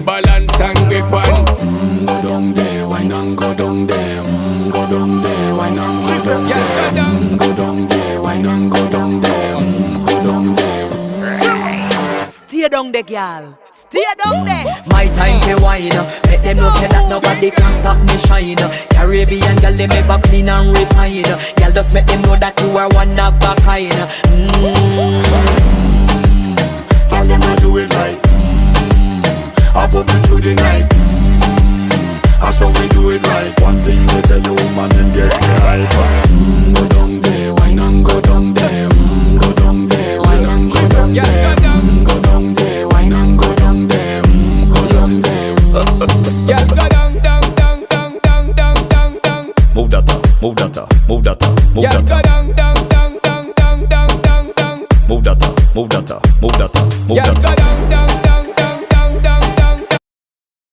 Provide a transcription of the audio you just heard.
balance and grip on. Go down there, wine and go down there. Go down there, wine and go down there. Go down there, wine and go down there. Go down there. Stay down there, girl. Stay down there. My time to wine. Let them know say that nobody can stop me shine. Caribbean girl, they ever clean and refine. Girl, just make them know that you are one of a kind. Girl, them a do it right. I pop it through the night. That's how we do it right. One thing we tell you, woman, and get the hype. Go down there, wine and go down there. Go down there, wine and go down there. Go down there, wine and go down there. Go down there. Yeah, go down, down, down, down, down, down, down, down. Move that up, move that up, move that up, move Yeah, that go up. down,